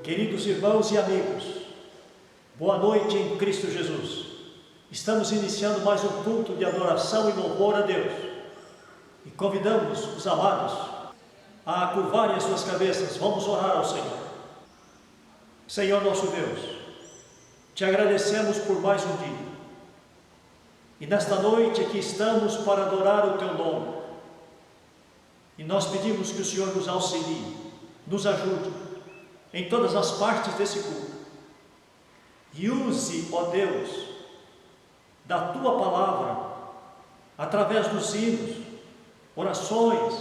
Queridos irmãos e amigos, boa noite em Cristo Jesus. Estamos iniciando mais um culto de adoração e louvor a Deus. E convidamos os amados a curvarem as suas cabeças. Vamos orar ao Senhor. Senhor nosso Deus, te agradecemos por mais um dia. E nesta noite aqui estamos para adorar o teu nome. E nós pedimos que o Senhor nos auxilie, nos ajude em todas as partes desse culto. E use, ó Deus, da tua palavra, através dos hinos, orações,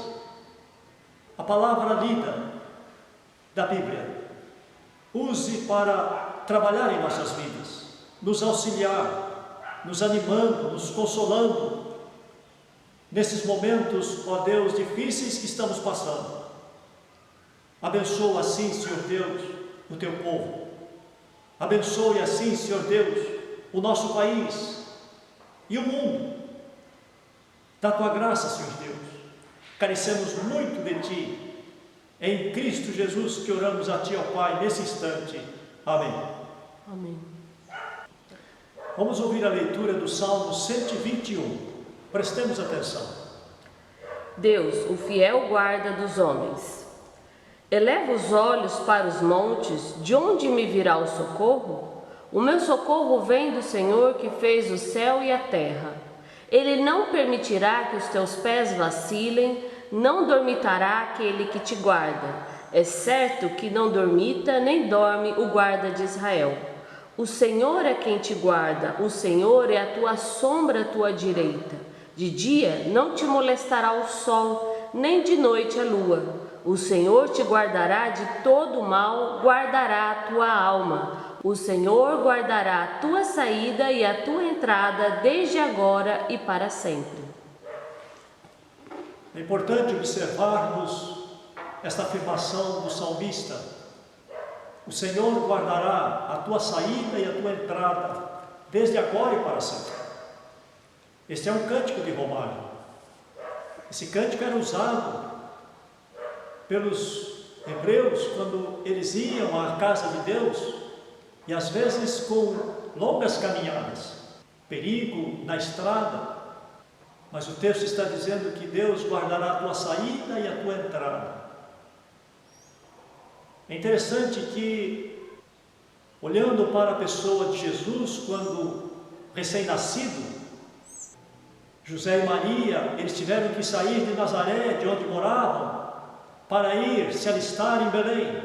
a palavra lida da Bíblia. Use para trabalhar em nossas vidas, nos auxiliar, nos animando, nos consolando, nesses momentos, ó Deus, difíceis que estamos passando. Abençoa assim, Senhor Deus, o teu povo. Abençoe assim, Senhor Deus, o nosso país e o mundo. Da tua graça, Senhor Deus, carecemos muito de ti. É em Cristo Jesus que oramos a ti, ó Pai, nesse instante. Amém. Amém. Vamos ouvir a leitura do Salmo 121. Prestemos atenção. Deus, o fiel guarda dos homens. Eleva os olhos para os montes, de onde me virá o socorro? O meu socorro vem do Senhor que fez o céu e a terra. Ele não permitirá que os teus pés vacilem, não dormitará aquele que te guarda. É certo que não dormita nem dorme o guarda de Israel. O Senhor é quem te guarda, o Senhor é a tua sombra à tua direita. De dia não te molestará o sol, nem de noite a lua. O Senhor te guardará de todo mal, guardará a tua alma. O Senhor guardará a tua saída e a tua entrada, desde agora e para sempre. É importante observarmos esta afirmação do salmista. O Senhor guardará a tua saída e a tua entrada, desde agora e para sempre. Este é um cântico de Romário. Esse cântico era usado pelos hebreus quando eles iam à casa de Deus, e às vezes com longas caminhadas, perigo na estrada, mas o texto está dizendo que Deus guardará a tua saída e a tua entrada. É interessante que, olhando para a pessoa de Jesus, quando recém-nascido, José e Maria, eles tiveram que sair de Nazaré, de onde moravam, para ir se alistar em Belém.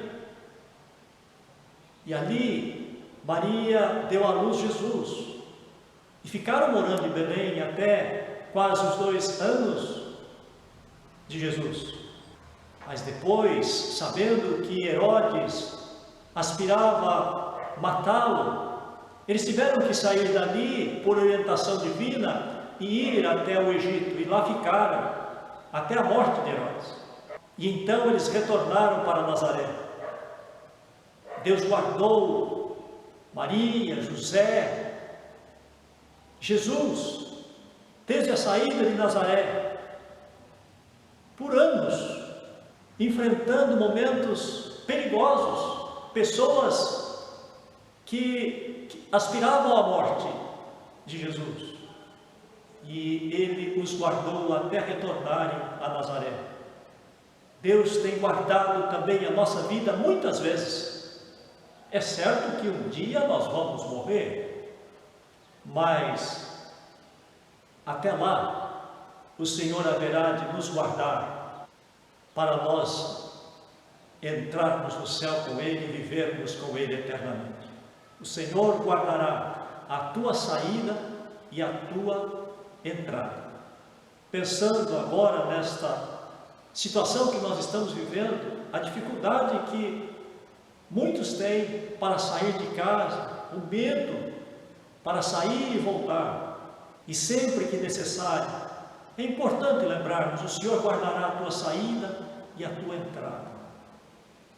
E ali, Maria deu à luz Jesus. E ficaram morando em Belém até quase os 2 anos de Jesus. Mas depois, sabendo que Herodes aspirava matá-lo, eles tiveram que sair dali por orientação divina e ir até o Egito. E lá ficaram até a morte de Herodes. E então eles retornaram para Nazaré. Deus guardou Maria, José, Jesus, desde a saída de Nazaré, por anos, enfrentando momentos perigosos, pessoas que aspiravam à morte de Jesus. E Ele os guardou até retornarem a Nazaré. Deus tem guardado também a nossa vida muitas vezes. É certo que um dia nós vamos morrer, mas até lá o Senhor haverá de nos guardar para nós entrarmos no céu com Ele e vivermos com Ele eternamente. O Senhor guardará a tua saída e a tua entrada. Pensando agora nesta situação que nós estamos vivendo, a dificuldade que muitos têm para sair de casa, o medo para sair e voltar, e sempre que necessário, é importante lembrarmos: o Senhor guardará a tua saída e a tua entrada.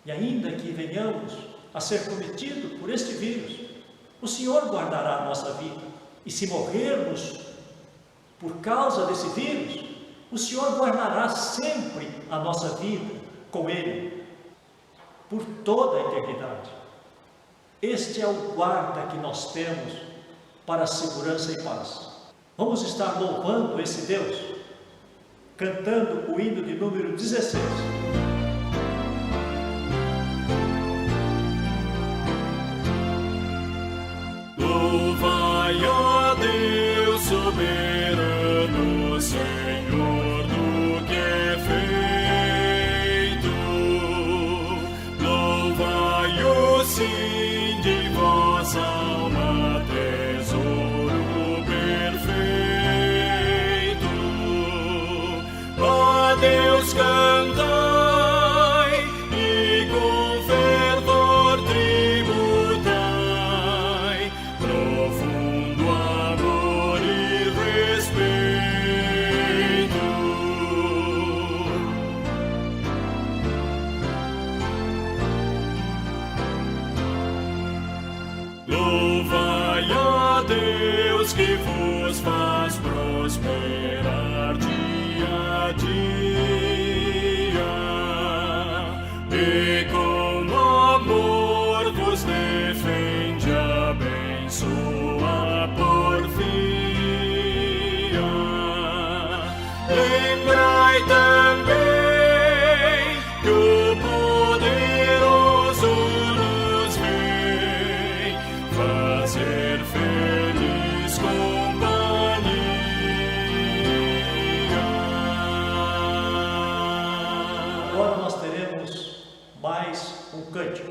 E ainda que venhamos a ser cometidos por este vírus, o Senhor guardará a nossa vida. E se morrermos por causa desse vírus, o Senhor guardará sempre a nossa vida com Ele. por toda a eternidade. Este é o guarda que nós temos para a segurança e paz. Vamos estar louvando esse Deus, cantando o hino de número 16. Louvai a Deus soberano, Senhor do que é feito. Louvai-o sim de vossa alma, tesouro perfeito. A Deus cantai e com fervor tributai profundo amor e respeito. Louvai a Deus que vos faz prosperar dia a dia e com amor vos defende, abençoa porfia. Lembrai também que o poderoso nos vem fazer feliz companhia. Agora nós teremos mais um cântico.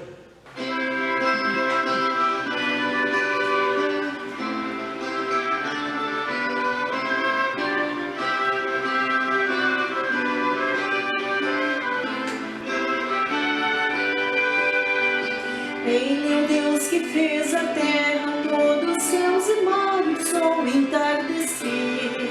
Ele é o Deus que fez a terra, todos céus e mares, sol e entardecer.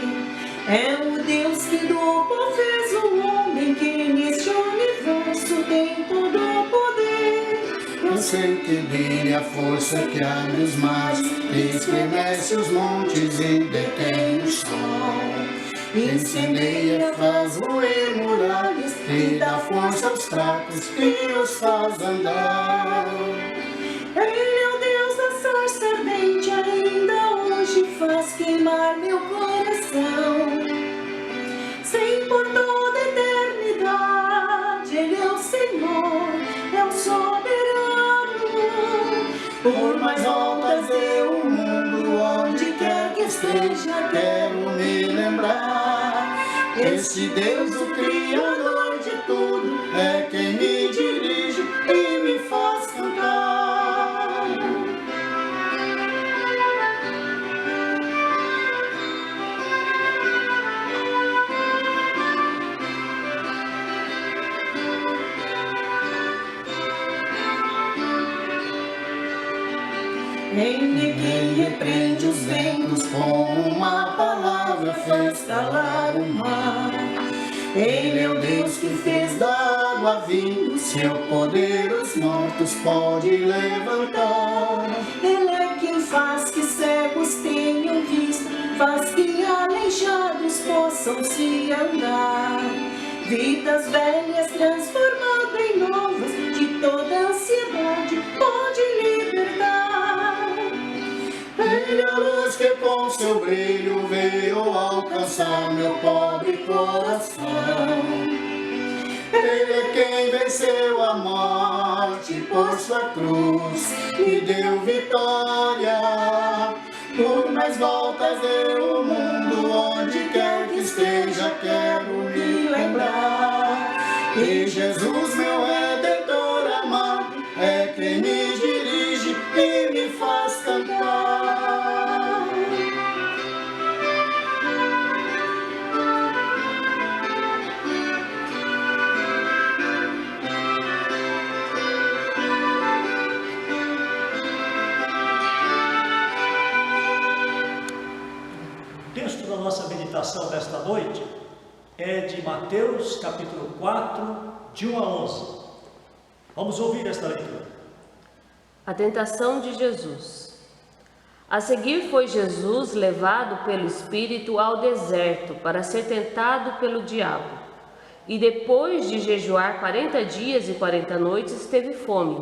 É o Deus que do pó fez o homem, que neste universo tem todo o poder. Eu sei que dele a força que abre os mares, que estremece os montes e detém o sol. Incendeia, faz roer muralhas, e dá força aos fracos e os faz andar. Ele é o Deus da sarça ardente, ainda hoje faz queimar meu coração. Sim, por toda a eternidade, Ele é o Senhor, é o soberano. Por mais voltas deu o mundo, onde quer que esteja, quero me lembrar. Este Deus, o Criador de tudo, é quem me dirige e me faz cantar. Ele que repreende os ventos, com uma palavra fez calar o mar. Ele é o Deus que fez da água vinho, seu poder os mortos pode levantar. Ele é quem faz que cegos tenham vista, faz que aleijados possam se andar. Vidas velhas transformadas em novas, de toda ansiedade pode libertar. Ele é a luz que com seu brilho veio alcançar meu pobre coração. Ele é quem venceu a morte por sua cruz e deu vitória. Por mais voltas deu o mundo, onde quer que esteja, quero me lembrar. E Jesus, meu Redentor amado, é quem me dirige e me faz cantar. O texto da nossa meditação desta noite é de Mateus, capítulo 4, de 1 a 11. Vamos ouvir esta leitura. A tentação de Jesus. A seguir foi Jesus levado pelo Espírito ao deserto para ser tentado pelo diabo. e depois de jejuar 40 dias e 40 noites, teve fome.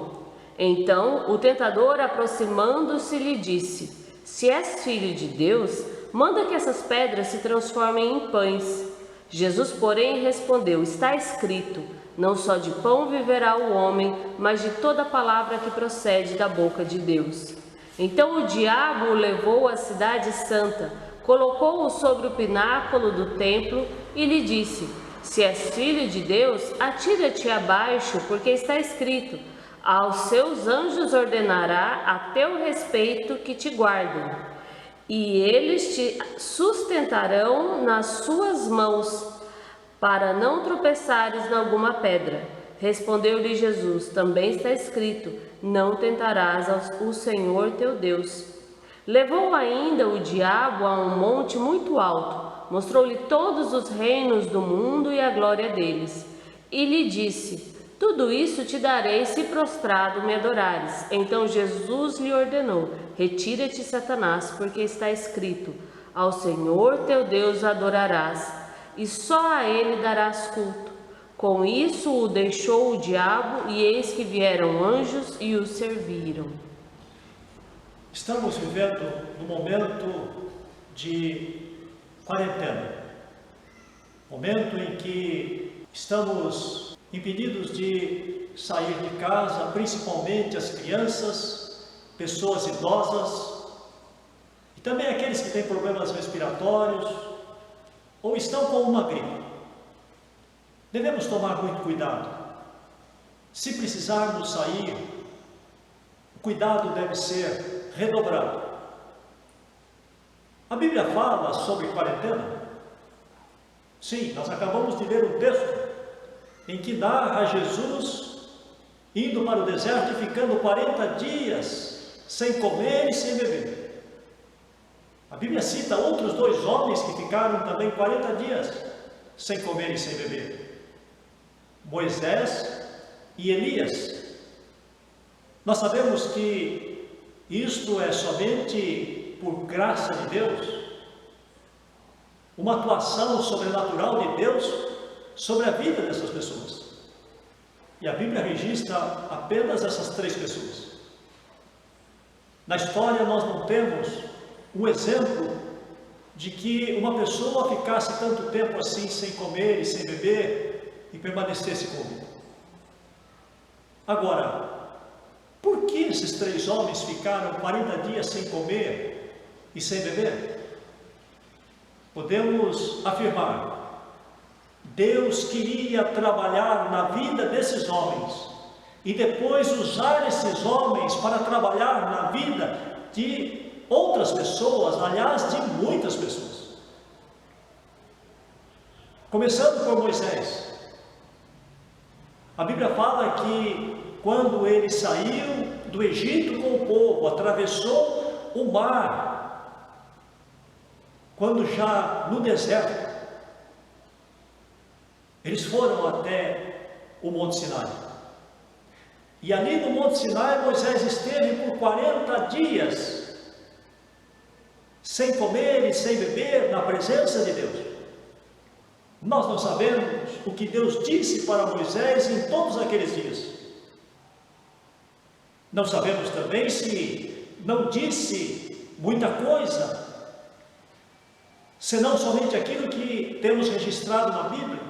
Então o tentador, aproximando-se, lhe disse: Se és filho de Deus, manda que essas pedras se transformem em pães. Jesus, porém, respondeu: Está escrito: Não só de pão viverá o homem, mas de toda palavra que procede da boca de Deus. Então o diabo o levou à cidade santa, colocou-o sobre o pináculo do templo e lhe disse: Se és filho de Deus, atira-te abaixo, porque está escrito: Aos seus anjos ordenará a teu respeito que te guardem, e eles te sustentarão nas suas mãos, para não tropeçares em alguma pedra. Respondeu-lhe Jesus: Também está escrito: Não tentarás o Senhor teu Deus. Levou ainda o diabo a um monte muito alto, mostrou-lhe todos os reinos do mundo e a glória deles, e lhe disse: Tudo isso te darei se prostrado me adorares. Então Jesus lhe ordenou: Retira-te, Satanás, porque está escrito: Ao Senhor teu Deus adorarás, e só a ele darás culto. Com isso o deixou o diabo, e eis que vieram anjos e o serviram. Estamos vivendo um momento de quarentena, momento em que estamos impedidos de sair de casa, principalmente as crianças, pessoas idosas e também aqueles que têm problemas respiratórios ou estão com uma gripe. Devemos tomar muito cuidado. Se precisarmos sair, o cuidado deve ser redobrado. A Bíblia fala sobre quarentena? Sim, nós acabamos de ler um texto em que narra Jesus indo para o deserto e ficando 40 dias sem comer e sem beber. A Bíblia cita outros 2 homens que ficaram também 40 dias sem comer e sem beber: Moisés e Elias. Nós sabemos que isto é somente por graça de Deus, uma atuação sobrenatural de Deus sobre a vida dessas pessoas. E a Bíblia registra apenas essas 3 pessoas. Na história nós não temos um exemplo de que uma pessoa ficasse tanto tempo assim sem comer e sem beber e permanecesse com vida. Agora, por que esses 3 homens ficaram 40 dias sem comer e sem beber? Podemos afirmar: Deus queria trabalhar na vida desses homens e depois usar esses homens para trabalhar na vida de outras pessoas, aliás, de muitas pessoas. Começando por Moisés. A Bíblia fala que quando ele saiu do Egito com o povo, atravessou o mar, quando já no deserto, eles foram até o Monte Sinai. E ali no Monte Sinai, Moisés esteve por 40 dias, sem comer e sem beber, na presença de Deus. Nós não sabemos o que Deus disse para Moisés em todos aqueles dias. Não sabemos também se não disse muita coisa, senão somente aquilo que temos registrado na Bíblia,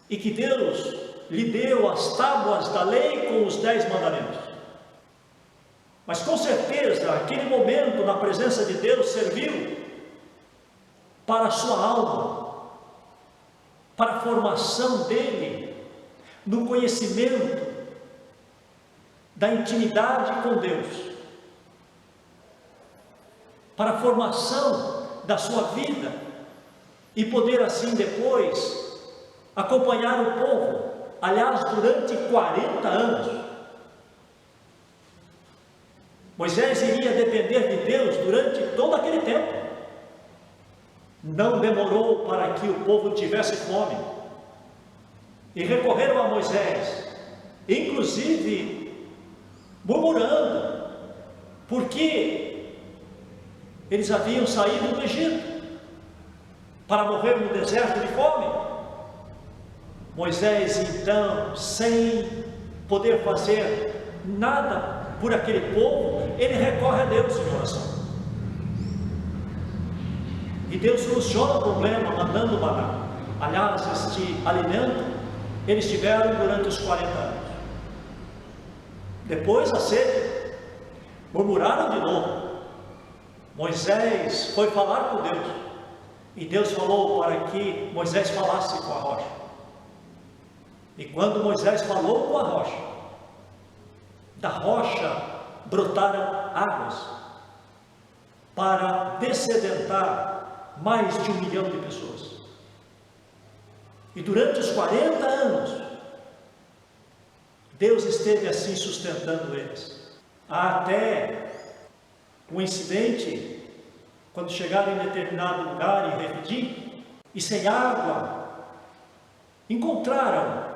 e que Deus lhe deu as tábuas da lei com os 10 mandamentos. Mas com certeza aquele momento na presença de Deus serviu para a sua alma, para a formação dele no conhecimento da intimidade com Deus, para a formação da sua vida e poder assim depois acompanhar o povo, aliás, durante 40 anos. Moisés iria depender de Deus durante todo aquele tempo. Não demorou para que o povo tivesse fome. E recorreram a Moisés, inclusive murmurando, porque eles haviam saído do Egito para morrer no deserto de fome. Moisés, então, sem poder fazer nada por aquele povo, ele recorre a Deus em oração. E Deus soluciona o problema mandando maná. Aliás, este alimento eles tiveram durante os 40 anos. Depois a sede, murmuraram de novo. Moisés foi falar com Deus, e Deus falou para que Moisés falasse com a rocha. E quando Moisés falou com a rocha, da rocha brotaram águas para dessedentar mais de 1 milhão de pessoas. E durante os 40 anos, Deus esteve assim sustentando eles. Há até um incidente, quando chegaram em determinado lugar, em Refidim, e sem água, encontraram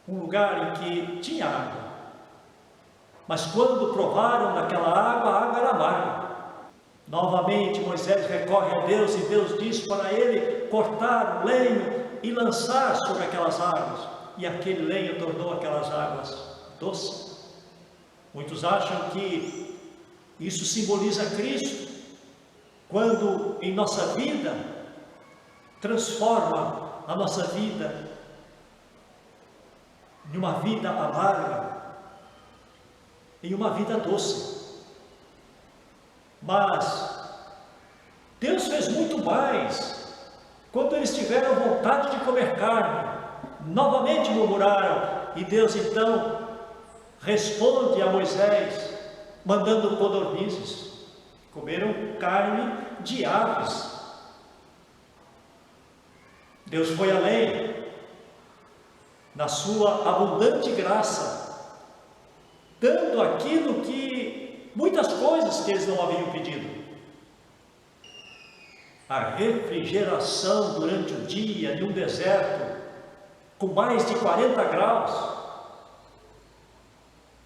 um lugar em que tinha água. Mas quando provaram daquela água, a água era amarga. Novamente Moisés recorre a Deus, e Deus diz para ele cortar o lenho e lançar sobre aquelas águas, e aquele lenho tornou aquelas águas doces. Muitos acham que isso simboliza Cristo, quando em nossa vida transforma a nossa vida em uma vida amarga, em uma vida doce. Mas Deus fez muito mais. Quando eles tiveram vontade de comer carne, novamente murmuraram, e Deus então responde a Moisés, mandando codornizes. Comeram carne de aves. Deus foi além, na sua abundante graça, dando aquilo que, muitas coisas que eles não haviam pedido. A refrigeração durante o dia de um deserto com mais de 40 graus.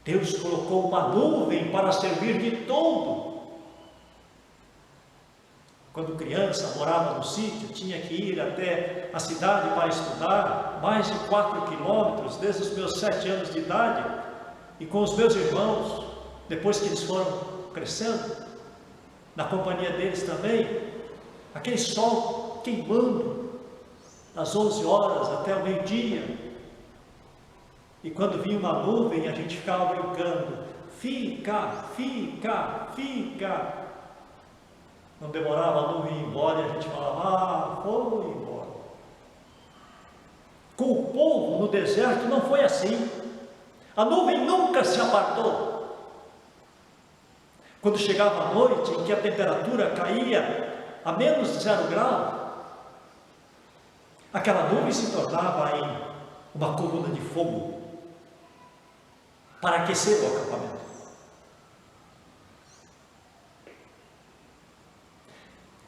Deus colocou uma nuvem para servir de toldo. Quando criança, morava no sítio, tinha que ir até a cidade para estudar, mais de 4 quilômetros, desde os meus 7 anos de idade, e com os meus irmãos, depois que eles foram crescendo, na companhia deles também, aquele sol queimando, das 11 horas até o meio-dia, e quando vinha uma nuvem, a gente ficava brincando, fica. Não demorava a nuvem ir embora, e a gente falava, foi embora. Com o povo no deserto não foi assim. A nuvem nunca se apartou. Quando chegava a noite, em que a temperatura caía a menos de 0 grau, aquela nuvem se tornava em uma coluna de fogo para aquecer o acampamento.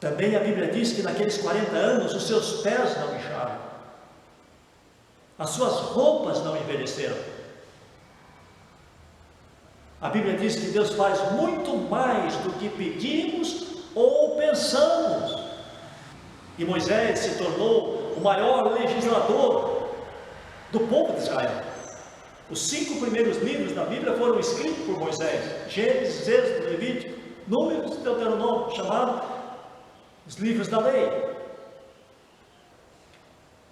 Também a Bíblia diz que naqueles 40 anos os seus pés não incharam, as suas roupas não envelheceram. A Bíblia diz que Deus faz muito mais do que pedimos ou pensamos. E Moisés se tornou o maior legislador do povo de Israel. Os 5 primeiros livros da Bíblia foram escritos por Moisés: Gênesis, Êxodo, Levítico, Números e Deuteronômio, chamado os livros da lei.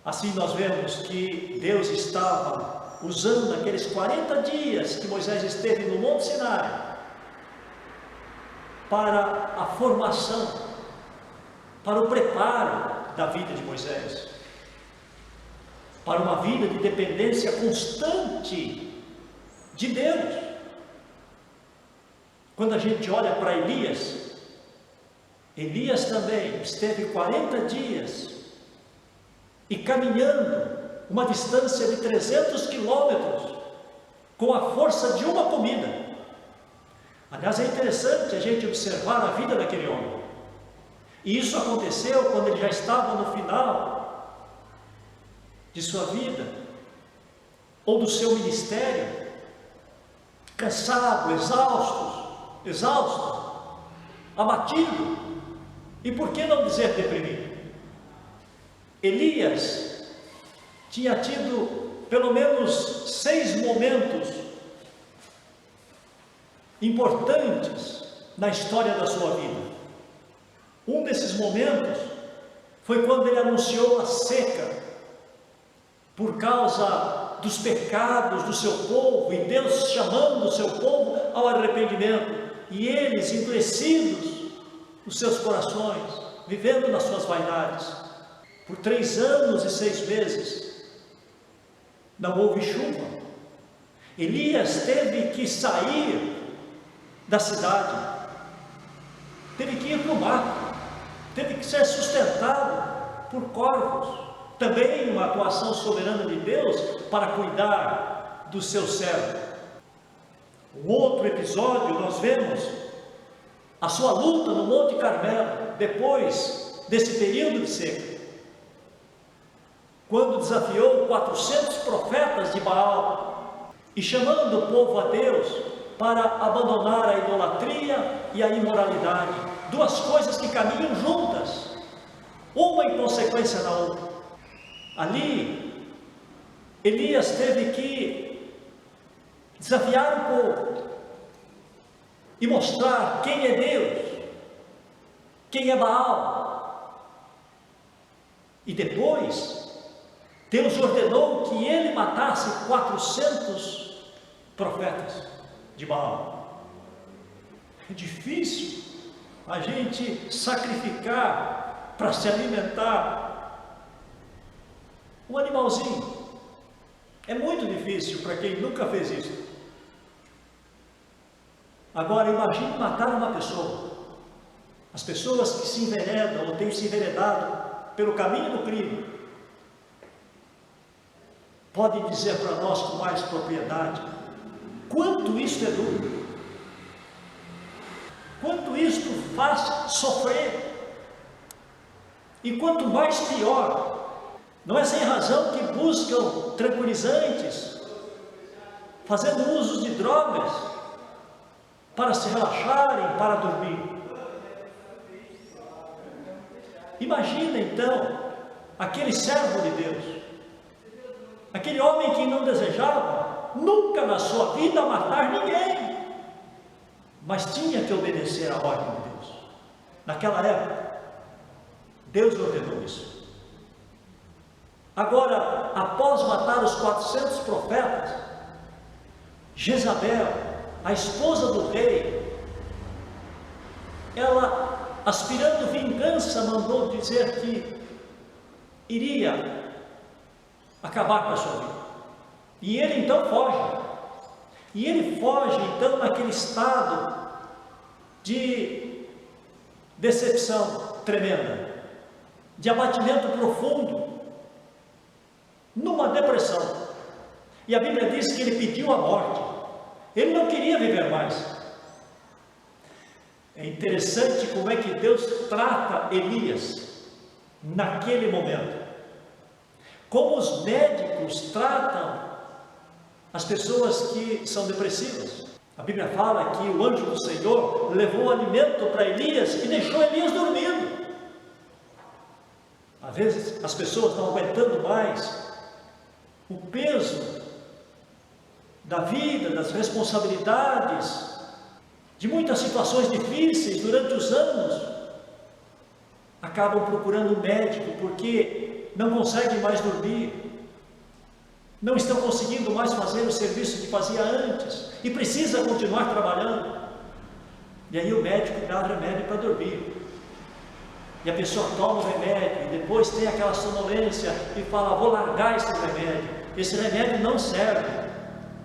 Assim nós vemos que Deus estava usando aqueles 40 dias que Moisés esteve no Monte Sinai para a formação, para o preparo da vida de Moisés, para uma vida de dependência constante de Deus. Quando a gente olha para Elias também esteve 40 dias e caminhando uma distância de 300 quilômetros com a força de uma comida. Aliás, é interessante a gente observar a vida daquele homem. E isso aconteceu quando ele já estava no final de sua vida, ou do seu ministério, cansado, exausto, abatido, e por que não dizer deprimido? Elias tinha tido pelo menos 6 momentos importantes na história da sua vida. Um desses momentos foi quando ele anunciou a seca por causa dos pecados do seu povo, e Deus chamando o seu povo ao arrependimento, e eles endurecidos nos seus corações, vivendo nas suas vaidades. Por 3 anos e 6 meses não houve chuva. Elias teve que sair da cidade, teve que ir para o mar, teve que ser sustentado por corvos. Também uma atuação soberana de Deus para cuidar do seu servo. Um outro episódio nós vemos a sua luta no Monte Carmelo, depois desse período de seca, quando desafiou 400 profetas de Baal e chamando o povo a Deus para abandonar a idolatria e a imoralidade, 2 coisas que caminham juntas, uma em consequência da outra. Ali, Elias teve que desafiar o povo e mostrar quem é Deus, quem é Baal. E depois, Deus ordenou que ele matasse 400 profetas de Baal. É difícil a gente sacrificar para se alimentar um animalzinho. É muito difícil para quem nunca fez isso. Agora imagine matar uma pessoa. As pessoas que se enveredam ou têm se enveredado pelo caminho do crime podem dizer para nós com mais propriedade quanto isto é duro, quanto isto faz sofrer, e quanto mais pior. Não é sem razão que buscam tranquilizantes, fazendo uso de drogas para se relaxarem, para dormir. Imagina então aquele servo de Deus, aquele homem que não desejava nunca na sua vida matar ninguém, mas tinha que obedecer à ordem de Deus. Naquela época, Deus ordenou isso. Agora, após matar os 400 profetas, Jezabel, a esposa do rei, ela, aspirando vingança, mandou dizer que iria acabar com a sua vida. E ele então foge. E ele foge então naquele estado de decepção tremenda, de abatimento profundo, numa depressão. E a Bíblia diz que ele pediu a morte. Ele não queria viver mais. É interessante como é que Deus trata Elias naquele momento. Como os médicos tratam as pessoas que são depressivas. A Bíblia fala que o anjo do Senhor levou alimento para Elias e deixou Elias dormindo. Às vezes as pessoas não aguentando mais o peso da vida, das responsabilidades, de muitas situações difíceis durante os anos, acabam procurando um médico porque não conseguem mais dormir, não estão conseguindo mais fazer o serviço que fazia antes e precisa continuar trabalhando. E aí o médico dá remédio para dormir. E a pessoa toma o remédio e depois tem aquela sonolência e fala: vou largar esse remédio. Esse remédio não serve,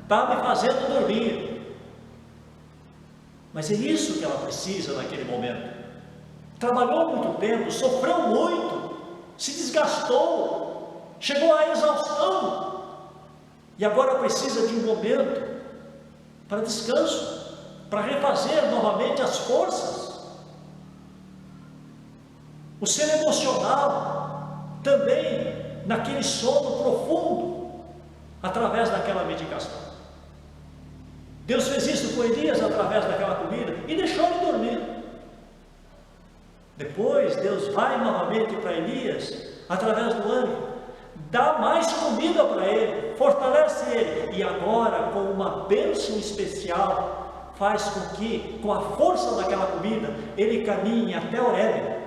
está me fazendo dormir. Mas é isso que ela precisa naquele momento. Trabalhou muito tempo, sofreu muito, se desgastou, chegou à exaustão. E agora precisa de um momento para descanso, para refazer novamente as forças. O ser emocional também naquele sono profundo, através daquela medicação. Deus fez isso com Elias através daquela comida e deixou ele dormir. Depois Deus vai novamente para Elias através do anjo, dá mais comida para ele, fortalece ele, e agora, com uma bênção especial, faz com que, com a força daquela comida, ele caminhe até Horebe.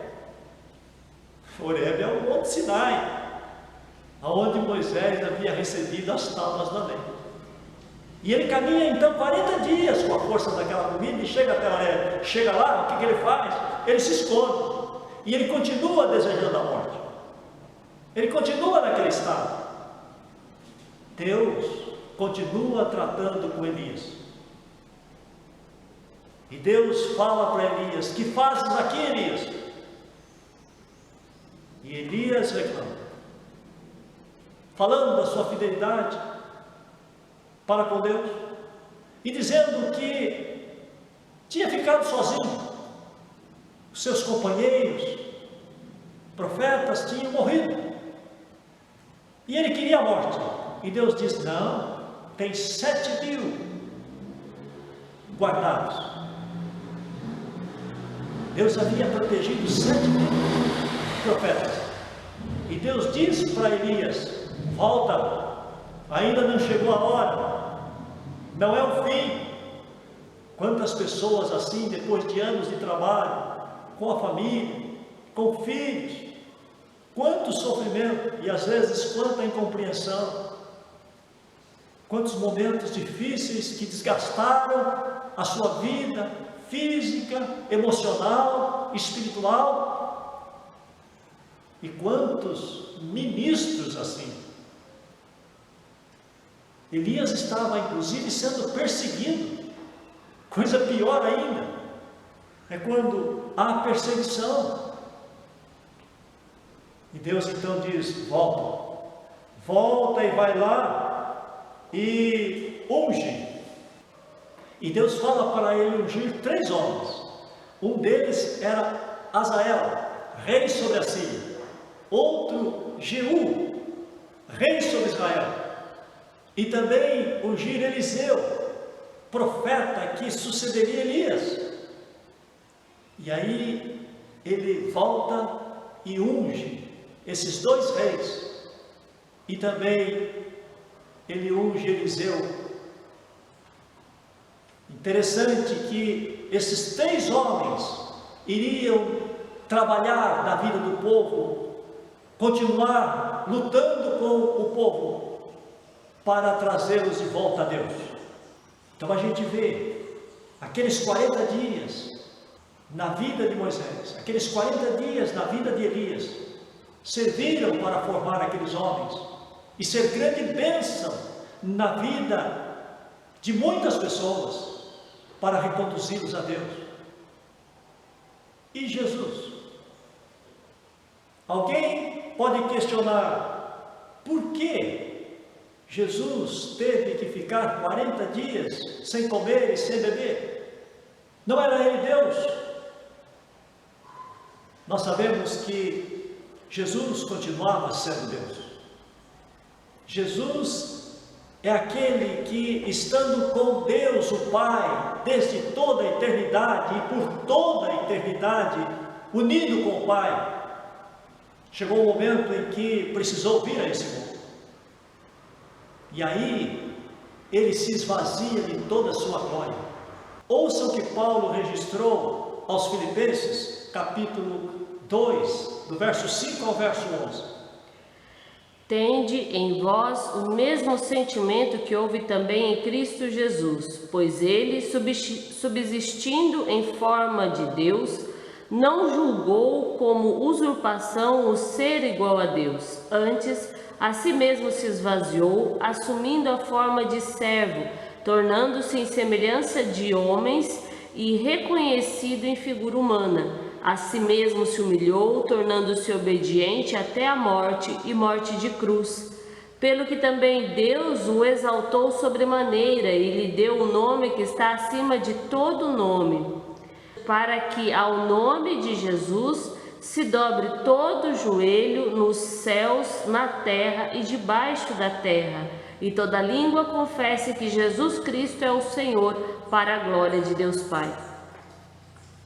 Horebe é o Monte Sinai, onde Moisés havia recebido as tábuas da lei. E ele caminha então 40 dias com a força daquela comida e chega até Horebe. Chega lá, o que ele faz? Ele se esconde. E ele continua desejando a morte. Ele continua naquele estado. Deus continua tratando com Elias. E Deus fala para Elias: que fazes aqui, Elias? E Elias reclama, falando da sua fidelidade para com Deus, e dizendo que tinha ficado sozinho. Os seus companheiros, profetas, tinham morrido. E ele queria a morte. E Deus diz: não, tem 7.000 guardados. Deus havia protegido 7.000 profetas. E Deus diz para Elias: volta, ainda não chegou a hora, não é o fim. Quantas pessoas assim, depois de anos de trabalho, com a família, com filhos, quanto sofrimento e às vezes quanta incompreensão, quantos momentos difíceis que desgastaram a sua vida física, emocional, espiritual, e quantos ministros assim. Elias estava inclusive sendo perseguido. Coisa pior ainda é quando há perseguição. E Deus então diz: volta, volta e vai lá e unge. E Deus fala para ele ungir 3 homens. Um deles era Azael, rei sobre a Síria. Outro, Jeú, rei sobre Israel. E também ungir Eliseu, profeta que sucederia Elias. E aí ele volta e unge esses 2 reis. E também ele unge Eliseu. Interessante que esses 3 homens iriam trabalhar na vida do povo, continuar lutando com o povo para trazê-los de volta a Deus. Então a gente vê aqueles 40 dias na vida de Moisés, aqueles 40 dias na vida de Elias, serviram para formar aqueles homens e ser grande bênção na vida de muitas pessoas, para reconduzi-los a Deus. E Jesus? Alguém pode questionar por que Jesus teve que ficar 40 dias sem comer e sem beber? Não era ele Deus? Nós sabemos que Jesus continuava sendo Deus. Jesus é aquele que, estando com Deus o Pai, desde toda a eternidade e por toda a eternidade, unido com o Pai, chegou o momento em que precisou vir a esse mundo. E aí, ele se esvazia de toda a sua glória. Ouça o que Paulo registrou aos Filipenses, capítulo 2, do verso 5 ao verso 11. Tende em vós o mesmo sentimento que houve também em Cristo Jesus, pois ele, subsistindo em forma de Deus, não julgou como usurpação o ser igual a Deus. Antes, a si mesmo se esvaziou, assumindo a forma de servo, tornando-se em semelhança de homens e reconhecido em figura humana. A si mesmo se humilhou, tornando-se obediente até a morte e morte de cruz. Pelo que também Deus o exaltou sobremaneira e lhe deu o nome que está acima de todo nome, para que ao nome de Jesus se dobre todo o joelho nos céus, na terra e debaixo da terra, e toda língua confesse que Jesus Cristo é o Senhor, para a glória de Deus Pai.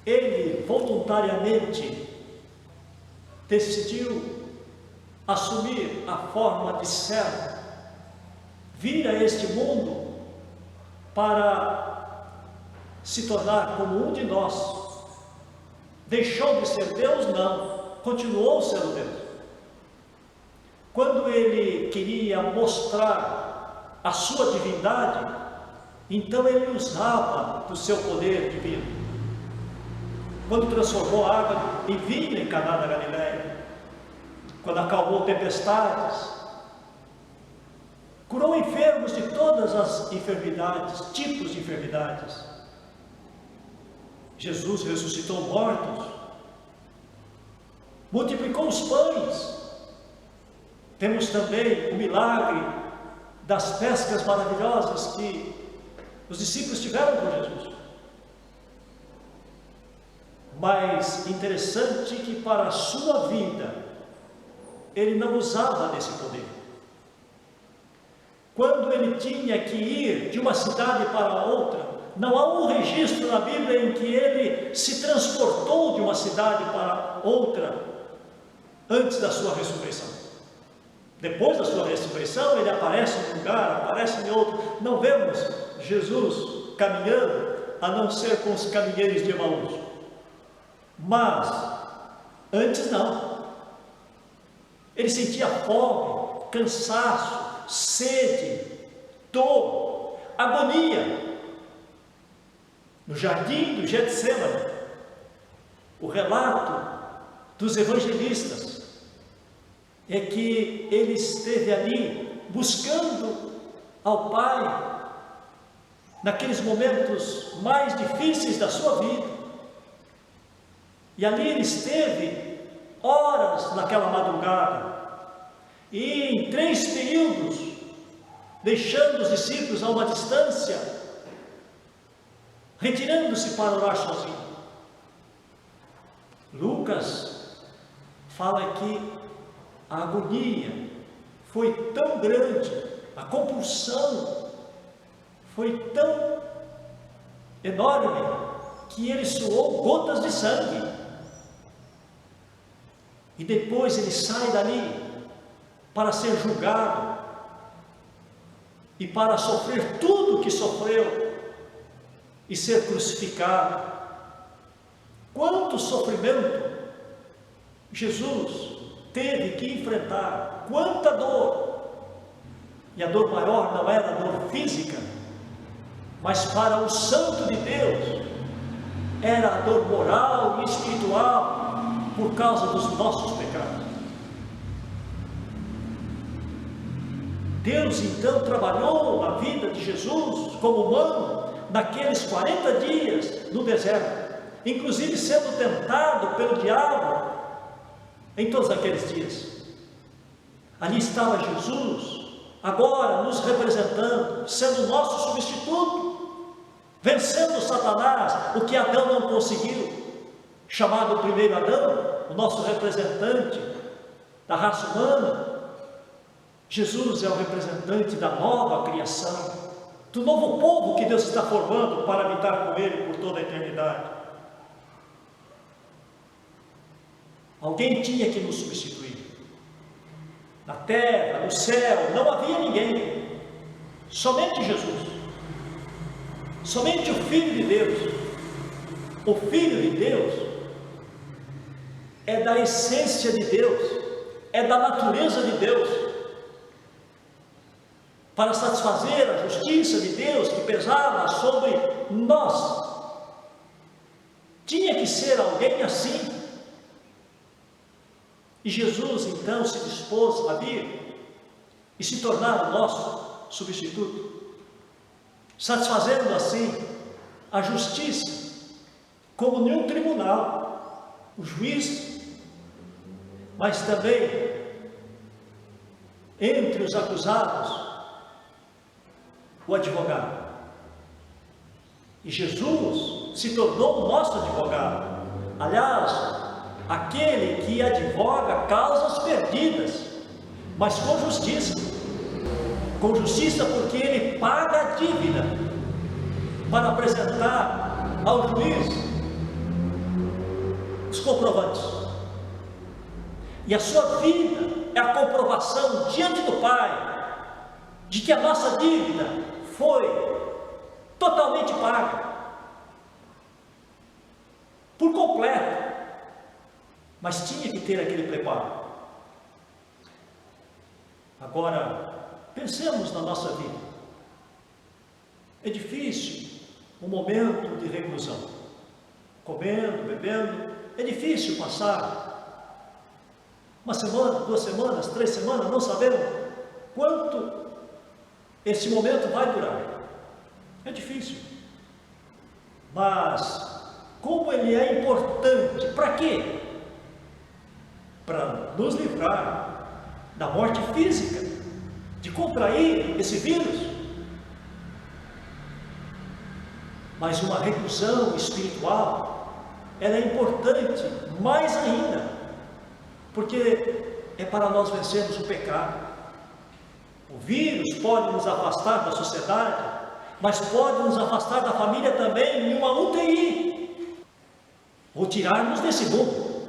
Ele voluntariamente decidiu assumir a forma de servo, vir a este mundo para se tornar como um de nós. Deixou de ser Deus? Não, continuou sendo Deus. Quando ele queria mostrar a sua divindade, então ele usava do seu poder divino. Quando transformou a água em vinho em Caná da Galileia, quando acalmou tempestades, curou enfermos de todas as enfermidades, tipos de enfermidades. Jesus ressuscitou mortos, multiplicou os pães. Temos também o milagre das pescas maravilhosas que os discípulos tiveram com Jesus. Mas interessante que para a sua vida, ele não usava desse poder. Quando ele tinha que ir de uma cidade para outra, não há um registro na Bíblia em que ele se transportou de uma cidade para outra antes da sua ressurreição. Depois da sua ressurreição, ele aparece em um lugar, aparece em outro. Não vemos Jesus caminhando, a não ser com os caminheiros de Emaús. Mas, antes não. Ele sentia fome, cansaço, sede, dor, agonia. No jardim do Getsêmani, o relato dos evangelistas é que ele esteve ali buscando ao Pai naqueles momentos mais difíceis da sua vida. E ali ele esteve horas naquela madrugada, e em 3 períodos, deixando os discípulos a uma distância, retirando-se para orar sozinho. Lucas fala que a agonia foi tão grande, a compulsão foi tão enorme, que ele suou gotas de sangue. E depois ele sai dali para ser julgado e para sofrer tudo o que sofreu e ser crucificado. Quanto sofrimento Jesus teve que enfrentar, quanta dor! E a dor maior não era a dor física, mas para o Santo de Deus era a dor moral e espiritual por causa dos nossos pecados. Deus então trabalhou na vida de Jesus como humano naqueles 40 dias no deserto, inclusive sendo tentado pelo diabo em todos aqueles dias. Ali estava Jesus, agora nos representando, sendo nosso substituto, vencendo Satanás, o que Adão não conseguiu, chamado o primeiro Adão, o nosso representante da raça humana. Jesus é o representante da nova criação, do novo povo que Deus está formando para habitar com Ele por toda a eternidade. Alguém tinha que nos substituir. Na terra, no céu, não havia ninguém. Somente Jesus. Somente o Filho de Deus. O Filho de Deus é da essência de Deus, é da natureza de Deus, para satisfazer a justiça de Deus que pesava sobre nós. Tinha que ser alguém assim. E Jesus então se dispôs a vir e se tornar o nosso substituto, satisfazendo assim a justiça, como em um tribunal, o juiz, mas também entre os acusados, o advogado. E Jesus se tornou o nosso advogado. Aliás, aquele que advoga causas perdidas, mas com justiça. Com justiça, porque ele paga a dívida para apresentar ao juiz os comprovantes. E a sua vida é a comprovação diante do Pai de que a nossa dívida foi totalmente paga, por completo, mas tinha que ter aquele preparo. Agora, pensemos na nossa vida. É difícil um momento de reclusão, comendo, bebendo, é difícil passar uma semana, 2 semanas, 3 semanas, não sabemos quanto esse momento vai durar. É difícil, mas como ele é importante, para quê? Para nos livrar da morte física, de contrair esse vírus. Mas uma reclusão espiritual, ela é importante mais ainda, porque é para nós vencermos o pecado. O vírus pode nos afastar da sociedade, mas pode nos afastar da família também em uma UTI, ou tirar-nos desse mundo.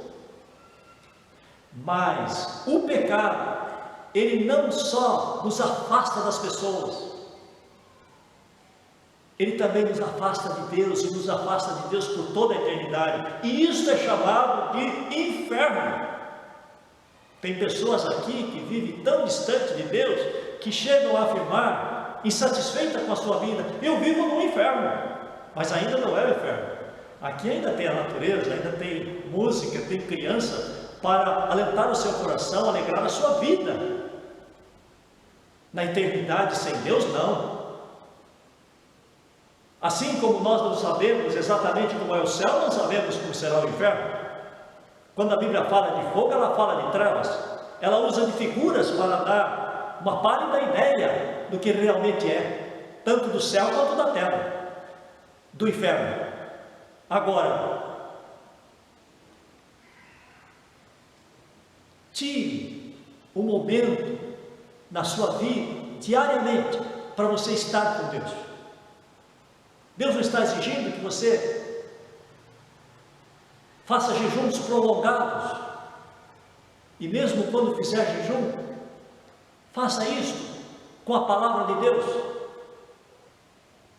Mas o pecado, ele não só nos afasta das pessoas, ele também nos afasta de Deus, e nos afasta de Deus por toda a eternidade, e isso é chamado de inferno. Tem pessoas aqui que vivem tão distante de Deus, que chegam a afirmar, insatisfeitas com a sua vida: eu vivo no inferno, mas ainda não é o inferno. Aqui ainda tem a natureza, ainda tem música, tem criança, para alentar o seu coração, alegrar a sua vida. Na eternidade sem Deus, não. Assim como nós não sabemos exatamente como é o céu, não sabemos como será o inferno. Quando a Bíblia fala de fogo, ela fala de trevas. Ela usa de figuras para dar uma pálida ideia do que realmente é, tanto do céu quanto da terra, do inferno. Agora, tire um momento na sua vida, diariamente, para você estar com Deus. Deus não está exigindo que você faça jejuns prolongados, e mesmo quando fizer jejum, faça isso com a palavra de Deus,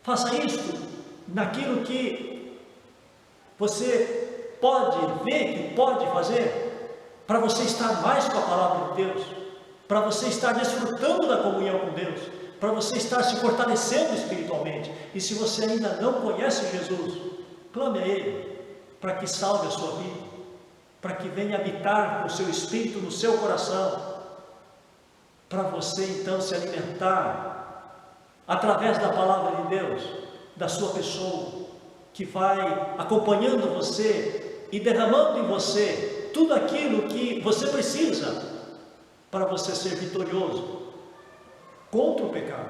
faça isso naquilo que você pode ver, que pode fazer, para você estar mais com a palavra de Deus, para você estar desfrutando da comunhão com Deus, para você estar se fortalecendo espiritualmente. E se você ainda não conhece Jesus, clame a Ele, para que salve a sua vida, para que venha habitar o seu espírito no seu coração, para você então se alimentar, através da palavra de Deus, da sua pessoa, que vai acompanhando você e derramando em você tudo aquilo que você precisa, para você ser vitorioso contra o pecado,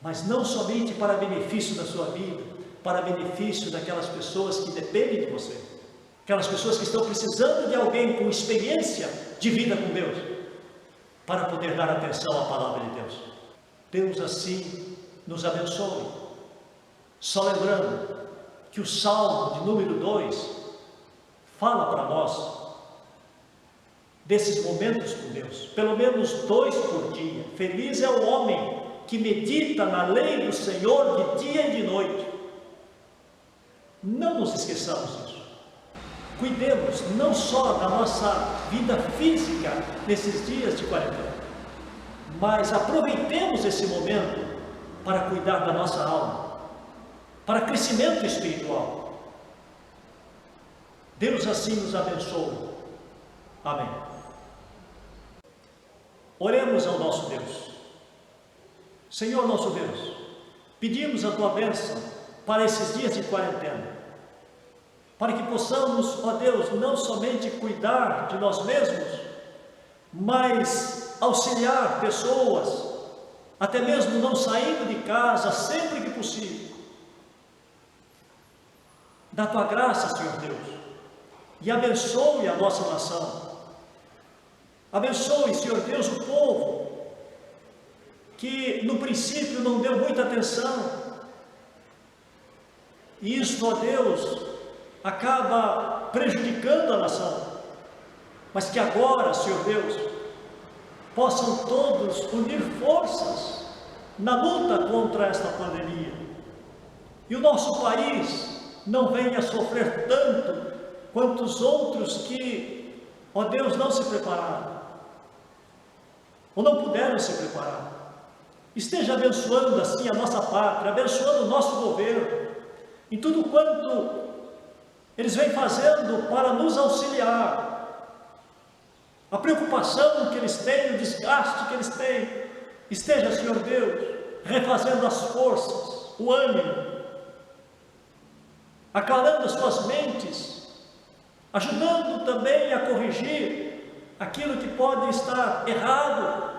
mas não somente para benefício da sua vida, para benefício daquelas pessoas que dependem de você, aquelas pessoas que estão precisando de alguém com experiência de vida com Deus, para poder dar atenção à palavra de Deus. Deus assim nos abençoe. Só lembrando que o Salmo de número 2 fala para nós desses momentos com Deus, pelo menos 2 por dia. Feliz é o homem que medita na lei do Senhor de dia e de noite. Não nos esqueçamos disso. Cuidemos não só da nossa vida física nesses dias de quarentena, mas aproveitemos esse momento para cuidar da nossa alma, para crescimento espiritual. Deus assim nos abençoe. Amém. Oremos ao nosso Deus. Senhor nosso Deus, pedimos a Tua bênção para esses dias de quarentena, para que possamos, ó Deus, não somente cuidar de nós mesmos, mas auxiliar pessoas, até mesmo não saindo de casa sempre que possível. Dá Tua graça, Senhor Deus, e abençoe a nossa nação. Abençoe, Senhor Deus, o povo que no princípio não deu muita atenção, e isso, ó Deus, acaba prejudicando a nação, mas que agora, Senhor Deus, possam todos unir forças na luta contra esta pandemia. E o nosso país não venha sofrer tanto quanto os outros que, ó Deus, não se prepararam, ou não puderam se preparar. Esteja abençoando assim a nossa pátria, abençoando o nosso governo, em tudo quanto eles vêm fazendo para nos auxiliar. A preocupação que eles têm, o desgaste que eles têm, esteja, Senhor Deus, refazendo as forças, o ânimo, aclarando as suas mentes, ajudando também a corrigir aquilo que pode estar errado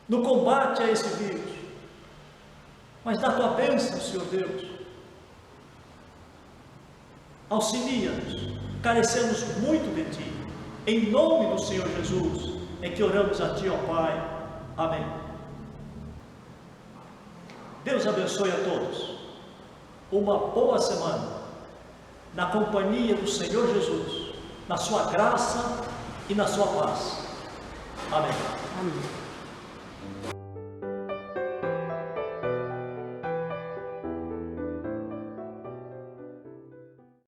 no combate a esse vírus. Mas dá tua bênção, Senhor Deus. Auxilia-nos, carecemos muito de Ti. Em nome do Senhor Jesus é que oramos a Ti, ó Pai. Amém. Deus abençoe a todos. Uma boa semana na companhia do Senhor Jesus, na sua graça e na sua paz. Amém. Amém.